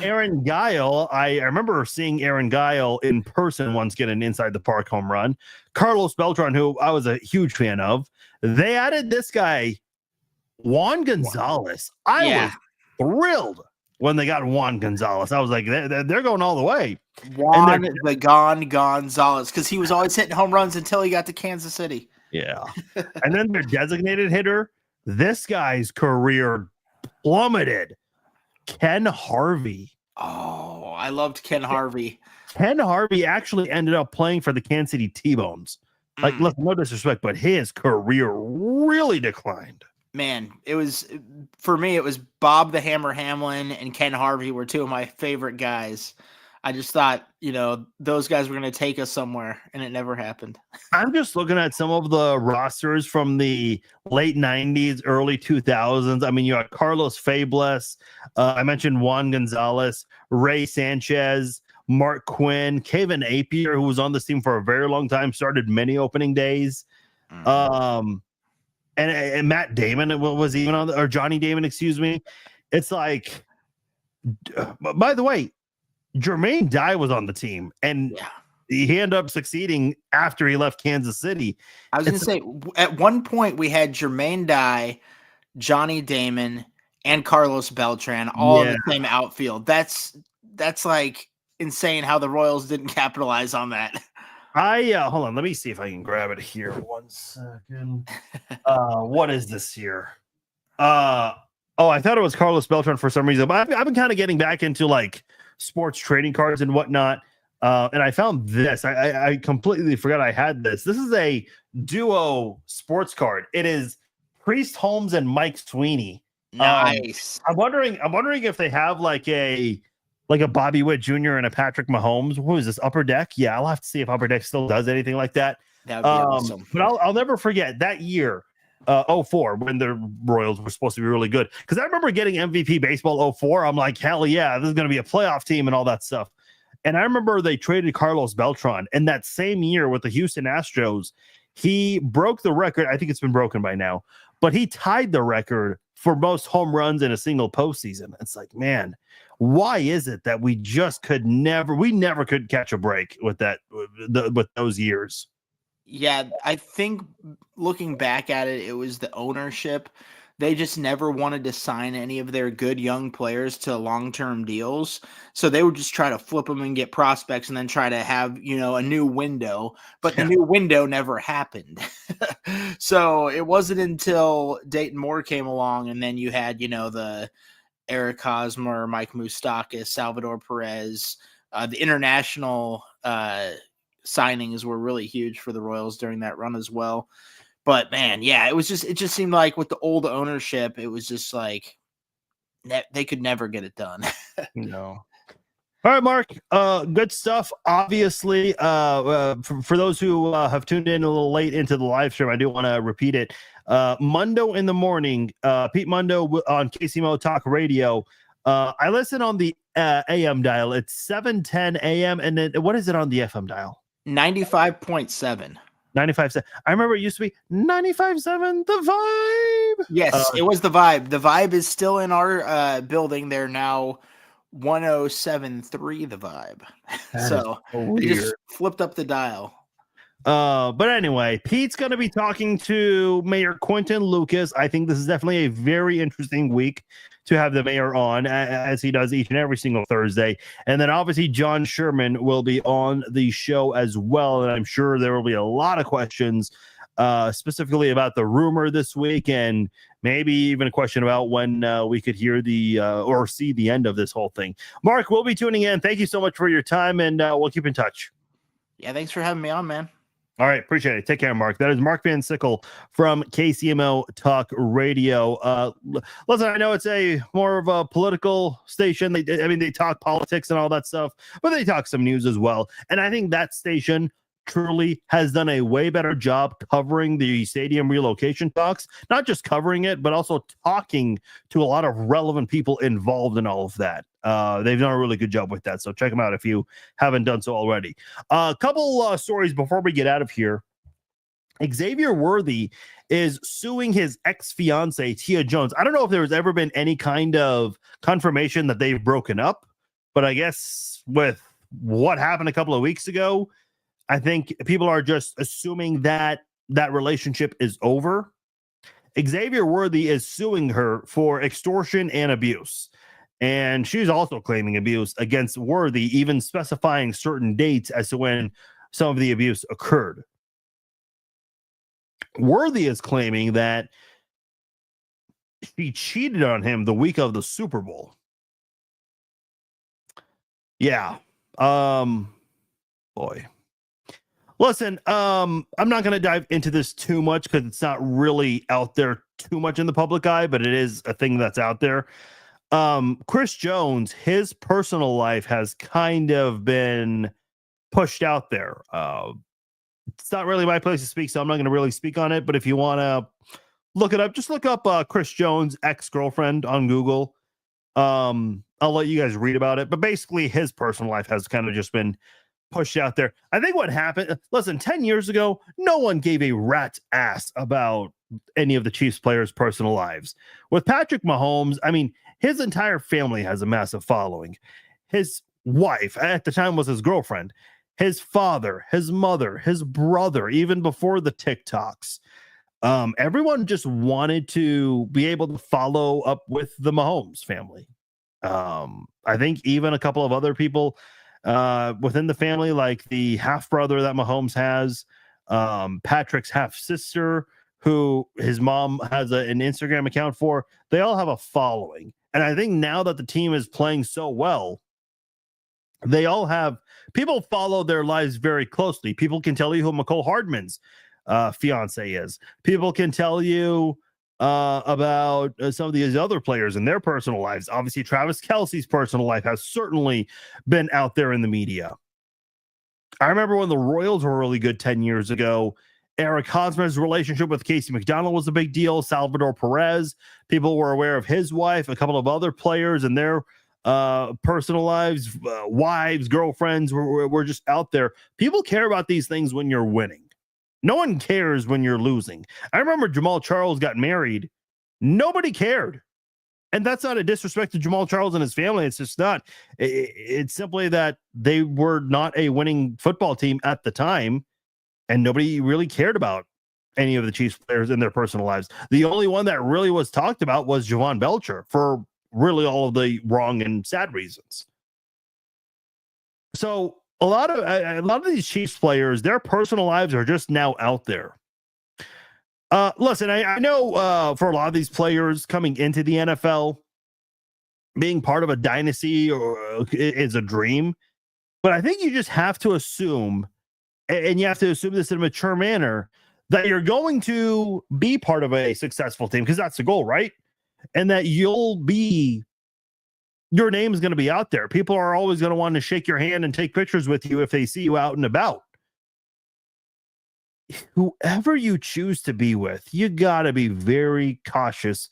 Speaker 1: Aaron Guile. I remember seeing Aaron Guile in person once get an inside the park home run. Carlos Beltran, who I was a huge fan of. They added this guy, Juan Gonzalez. I was thrilled when they got Juan Gonzalez. I was like, they're going all the way.
Speaker 2: Juan the Gonzalez, because he was always hitting home runs until he got to Kansas City.
Speaker 1: Yeah. And then their designated hitter, this guy's career plummeted. Ken Harvey.
Speaker 2: Oh, I loved Ken Harvey.
Speaker 1: Ken Harvey actually ended up playing for the Kansas City T-Bones. Like, look, no disrespect, but his career really declined.
Speaker 2: Man, it was, for me, it was Bob the Hammer Hamlin and Ken Harvey were two of my favorite guys. I just thought, those guys were going to take us somewhere, and it never happened.
Speaker 1: I'm just looking at some of the rosters from the late 90s, early 2000s. I mean, you had Carlos Fables. I mentioned Juan Gonzalez, Ray Sanchez, Mark Quinn, Kevin Apier, who was on this team for a very long time, started many opening days. And Matt Damon was even on, or Johnny Damon, excuse me. It's like, by the way, Jermaine Dye was on the team, and he ended up succeeding after he left Kansas City.
Speaker 2: I was going to say, at one point we had Jermaine Dye, Johnny Damon, and Carlos Beltran all in the same outfield. That's like insane how the Royals didn't capitalize on that.
Speaker 1: Hold on, let me see if I can grab it here. 1 second. What is this here? I thought it was Carlos Beltran for some reason, but I've been kind of getting back into like sports trading cards and whatnot. And I found this. I completely forgot I had this. This is a duo sports card. It is Priest Holmes and Mike Sweeney.
Speaker 2: Nice.
Speaker 1: I'm wondering if they have like a Bobby Witt Jr. and a Patrick Mahomes. Who is this, Upper Deck? Yeah, I'll have to see if Upper Deck still does anything like that.
Speaker 2: That would be awesome.
Speaker 1: But I'll never forget that year, 04, when the Royals were supposed to be really good. Because I remember getting MVP Baseball 04. I'm like, hell yeah, this is going to be a playoff team and all that stuff. And I remember they traded Carlos Beltran. And that same year with the Houston Astros, he broke the record. I think it's been broken by now. But he tied the record for most home runs in a single postseason. It's like, man, why is it that we never could catch a break with that, with those years?
Speaker 2: Yeah, I think looking back at it, it was the ownership. They just never wanted to sign any of their good young players to long-term deals. So they would just try to flip them and get prospects and then try to have, a new window. But the new window never happened. So it wasn't until Dayton Moore came along and then you had, the Eric Hosmer, Mike Moustakas, Salvador Perez, the international signings were really huge for the Royals during that run as well. But man, yeah, it just seemed like with the old ownership, it was just like they could never get it done.
Speaker 1: No. All right, Mark. Good stuff. Obviously, for those who have tuned in a little late into the live stream, I do want to repeat it. Mundo in the morning, Pete Mundo on KCMO Talk Radio. I listen on the AM dial. It's 7:10 AM, and then what is it on the FM dial?
Speaker 2: 95.7.
Speaker 1: 95.7. I remember it used to be 95.7. The Vibe.
Speaker 2: Yes, it was the Vibe. The Vibe is still in our building. They're now 107.3 the vibe.
Speaker 1: That is
Speaker 2: So
Speaker 1: so
Speaker 2: they just
Speaker 1: weird.
Speaker 2: flipped up the dial.
Speaker 1: But anyway, Pete's going to be talking to Mayor Quentin Lucas. I think this is definitely a very interesting week to have the mayor on, as he does each and every single Thursday. And then obviously John Sherman will be on the show as well. And I'm sure there will be a lot of questions specifically about the rumor this week, and maybe even a question about when we could hear or see the end of this whole thing. Mark, we'll be tuning in. Thank you so much for your time, and we'll keep in touch.
Speaker 2: Yeah, thanks for having me on, man.
Speaker 1: All right, appreciate it. Take care, Mark. That is Mark Van Sickle from KCMO Talk Radio. Listen, I know it's a more of a political station. They talk politics and all that stuff, but they talk some news as well. And I think that station truly has done a way better job covering the stadium relocation talks, not just covering it, but also talking to a lot of relevant people involved in all of that. They've done a really good job with that. So check them out if you haven't done so already. A couple stories before we get out of here. Xavier Worthy is suing his ex-fiance, Tia Jones. I don't know if there's ever been any kind of confirmation that they've broken up, but I guess with what happened a couple of weeks ago, I think people are just assuming that that relationship is over. Xavier Worthy is suing her for extortion and abuse. And she's also claiming abuse against Worthy, even specifying certain dates as to when some of the abuse occurred. Worthy is claiming that she cheated on him the week of the Super Bowl. Yeah. Boy. Listen, I'm not going to dive into this too much because it's not really out there too much in the public eye, but it is a thing that's out there. Chris Jones, his personal life has kind of been pushed out there. It's not really my place to speak, so I'm not going to really speak on it. But if you want to look it up, just look up Chris Jones' ex-girlfriend on Google. I'll let you guys read about it. But basically, his personal life has kind of just been pushed out there. I think what happened, listen, 10 years ago, no one gave a rat's ass about any of the Chiefs players' personal lives. With Patrick Mahomes, I mean, his entire family has a massive following. His wife, at the time, was his girlfriend. His father, his mother, his brother, even before the TikToks. Everyone just wanted to be able to follow up with the Mahomes family. I think even a couple of other people within the family, like the half brother that Mahomes has, Patrick's half sister, who his mom has an Instagram account for, they all have a following. And I think now that the team is playing so well, they all have people follow their lives very closely. People can tell you who McCole Hardman's fiance is. People can tell you about some of these other players and their personal lives. Obviously, Travis Kelce's personal life has certainly been out there in the media. I remember when the Royals were really good 10 years ago. Eric Hosmer's relationship with Casey McDonald was a big deal. Salvador Perez, people were aware of his wife, a couple of other players and their personal lives, wives, girlfriends were just out there. People care about these things when you're winning. No one cares when you're losing. I remember Jamal Charles got married. Nobody cared. And that's not a disrespect to Jamal Charles and his family. It's just not. It's simply that they were not a winning football team at the time, and nobody really cared about any of the Chiefs players in their personal lives. The only one that really was talked about was Javon Belcher for really all of the wrong and sad reasons. So a lot of these Chiefs players, their personal lives are just now out there. Listen, I know for a lot of these players coming into the NFL, being part of a dynasty is a dream. But I think you just have to assume, and you have to assume this in a mature manner, that you're going to be part of a successful team, because that's the goal, right? And that your name is going to be out there. People are always going to want to shake your hand and take pictures with you if they see you out and about. Whoever you choose to be with, you got to be very cautious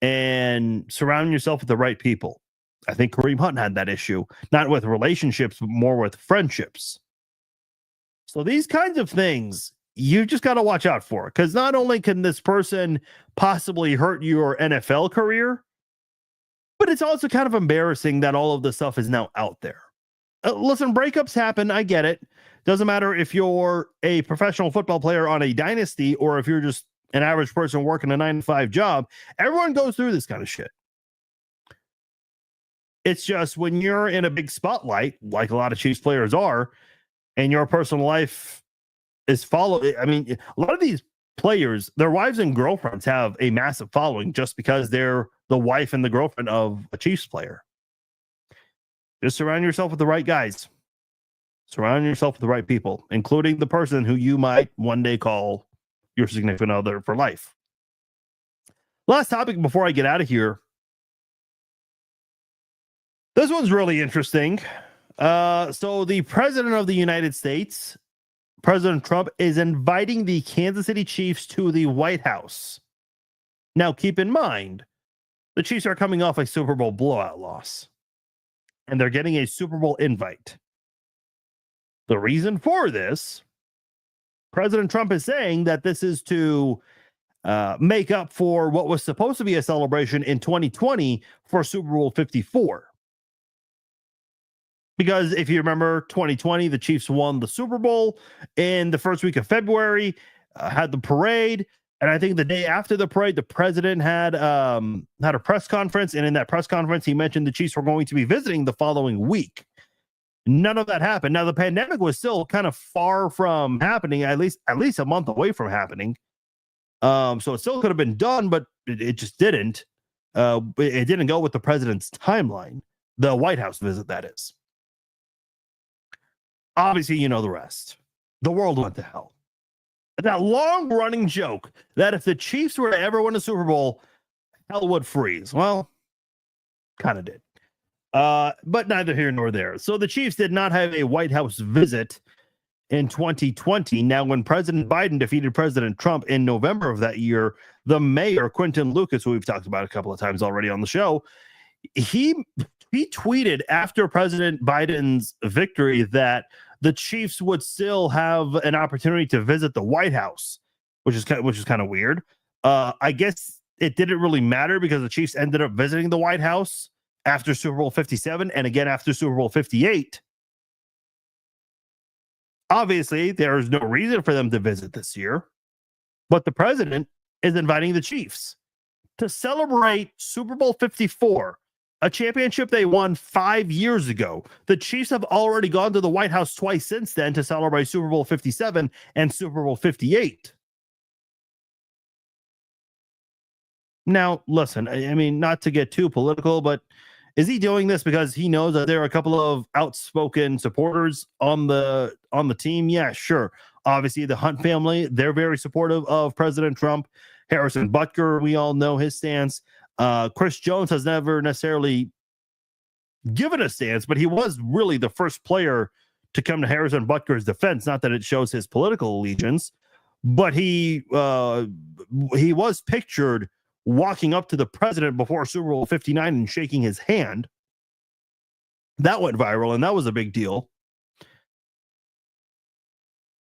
Speaker 1: and surround yourself with the right people. I think Kareem Hunt had that issue, not with relationships, but more with friendships. So these kinds of things, you just got to watch out for, because not only can this person possibly hurt your NFL career, But it's also kind of embarrassing that all of this stuff is now out there. Listen, breakups happen. I get it. Doesn't matter if you're a professional football player on a dynasty or if you're just an average person working a 9-to-5 job. Everyone goes through this kind of shit. It's just when you're in a big spotlight, like a lot of Chiefs players are, and your personal life is followed. I mean, a lot of these players, their wives and girlfriends have a massive following just because they're the wife and the girlfriend of a Chiefs player. Just surround yourself with the right guys. Surround yourself with the right people, including the person who you might one day call your significant other for life. Last topic before I get out of here. This one's really interesting. So the president of the United States, President Trump, is inviting the Kansas City Chiefs to the White House. Now, keep in mind, the Chiefs are coming off a Super Bowl blowout loss, and they're getting a Super Bowl invite. The reason for this, President Trump is saying that this is to make up for what was supposed to be a celebration in 2020 for Super Bowl 54. Because if you remember 2020, the Chiefs won the Super Bowl in the first week of February, had the parade. And I think the day after the parade, the president had a press conference. And in that press conference, he mentioned the Chiefs were going to be visiting the following week. None of that happened. Now, the pandemic was still kind of far from happening, at least a month away from happening. So it still could have been done, but it just didn't. It didn't go with the president's timeline, the White House visit, that is. Obviously, you know the rest. The world went to hell. That long-running joke that if the Chiefs were to ever win a Super Bowl, hell would freeze. Well, kind of did. But neither here nor there. So the Chiefs did not have a White House visit in 2020. Now, when President Biden defeated President Trump in November of that year, the mayor, Quinton Lucas, who we've talked about a couple of times already on the show, he tweeted after President Biden's victory that the Chiefs would still have an opportunity to visit the White House, which is kind of weird. I guess it didn't really matter because the Chiefs ended up visiting the White House after Super Bowl 57 and again after Super Bowl 58. Obviously, there is no reason for them to visit this year, but the president is inviting the Chiefs to celebrate Super Bowl 54, a championship they won 5 years ago. The Chiefs have already gone to the White House twice since then to celebrate Super Bowl 57 and Super Bowl 58. Now, listen, I mean, not to get too political, but is he doing this because he knows that there are a couple of outspoken supporters on the team? Yeah, sure. Obviously, the Hunt family, they're very supportive of President Trump. Harrison Butker, we all know his stance. Chris Jones has never necessarily given a stance, but he was really the first player to come to Harrison Butker's defense. Not that it shows his political allegiance, but he was pictured walking up to the president before Super Bowl 59 and shaking his hand. That went viral, and that was a big deal.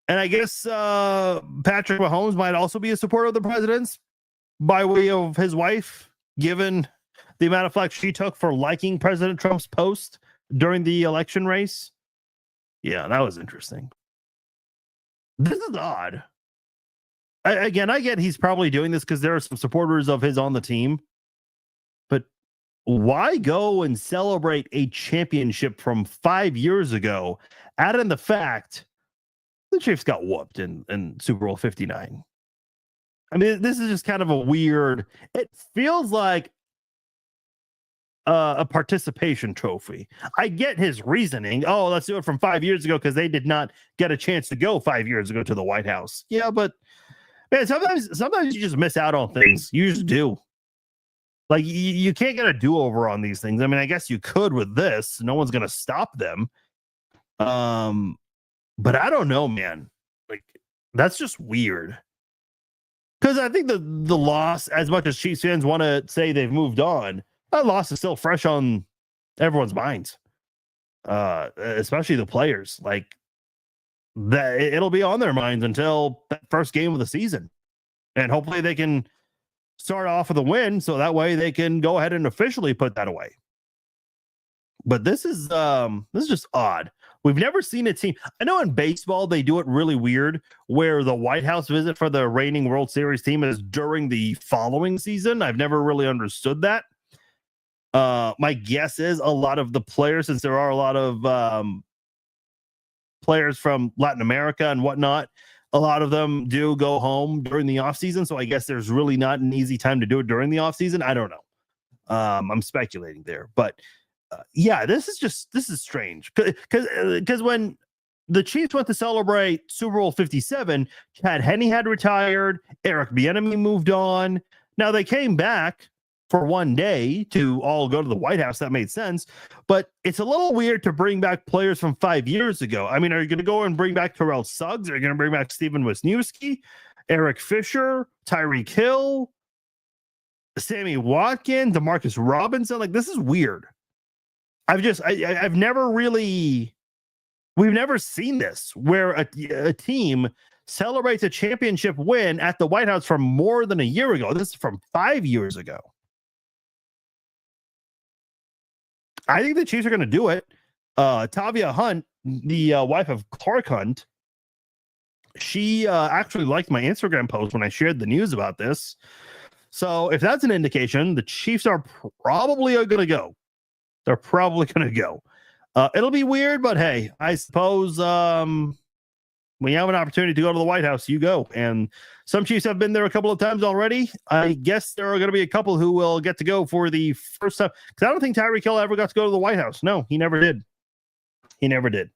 Speaker 1: And I guess Patrick Mahomes might also be a supporter of the president's by way of his wife, given the amount of flack she took for liking President Trump's post during the election race. Yeah, that was interesting. This is odd. I get he's probably doing this because there are some supporters of his on the team. But why go and celebrate a championship from 5 years ago? Add in the fact the Chiefs got whooped in Super Bowl 59. I mean, this is just kind of a weird, it feels like a participation trophy. I get his reasoning. Oh, let's do it from 5 years ago because they did not get a chance to go 5 years ago to the White House. Yeah, but man, sometimes you just miss out on things. You just do. Like, you can't get a do-over on these things. I mean, I guess you could with this. No one's going to stop them. But I don't know, man. Like, that's just weird. Because I think the loss, as much as Chiefs fans want to say they've moved on, that loss is still fresh on everyone's minds, especially the players. Like, that it'll be on their minds until that first game of the season, and hopefully they can start off with a win, so that way they can go ahead and officially put that away. But this is just odd. We've never seen a team. I know in baseball they do it really weird, where the White House visit for the reigning World Series team is during the following season. I've never really understood that. My guess is a lot of the players, since there are a lot of players from Latin America and whatnot, a lot of them do go home during the offseason. So I guess there's really not an easy time to do it during the offseason. I don't know. I'm speculating there, but yeah, this is strange because when the Chiefs went to celebrate Super Bowl 57, Chad Henne had retired, Eric Bieniemy moved on. Now they came back for one day to all go to the White House. That made sense, but it's a little weird to bring back players from 5 years ago. I mean, are you going to go and bring back Terrell Suggs? Are you going to bring back Steven Wisniewski, Eric Fisher, Tyreek Hill, Sammy Watkins, Demarcus Robinson? Like, this is weird. I've never really, we've never seen this where a team celebrates a championship win at the White House from more than a year ago. This is from 5 years ago. I think the Chiefs are going to do it. Tavia Hunt, the wife of Clark Hunt, she actually liked my Instagram post when I shared the news about this. So if that's an indication, the Chiefs are probably going to go. They're probably going to go. It'll be weird, but hey, I suppose when you have an opportunity to go to the White House, you go. And some Chiefs have been there a couple of times already. I guess there are going to be a couple who will get to go for the first time. Because I don't think Tyreek Hill ever got to go to the White House. No, he never did. He never did.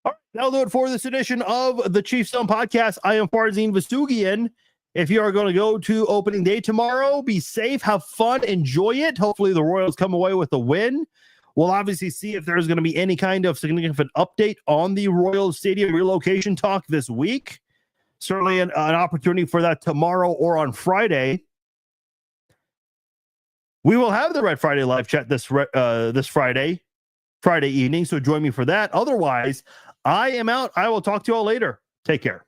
Speaker 1: All right, that'll do it for this edition of the Chiefs Zone Podcast. I am Farzin Vousoughian. If you are going to go to opening day tomorrow, be safe, have fun, enjoy it. Hopefully the Royals come away with a win. We'll obviously see if there's going to be any kind of significant update on the Royals Stadium relocation talk this week. Certainly an opportunity for that tomorrow or on Friday. We will have the Red Friday live chat this Friday evening, so join me for that. Otherwise, I am out. I will talk to you all later. Take care.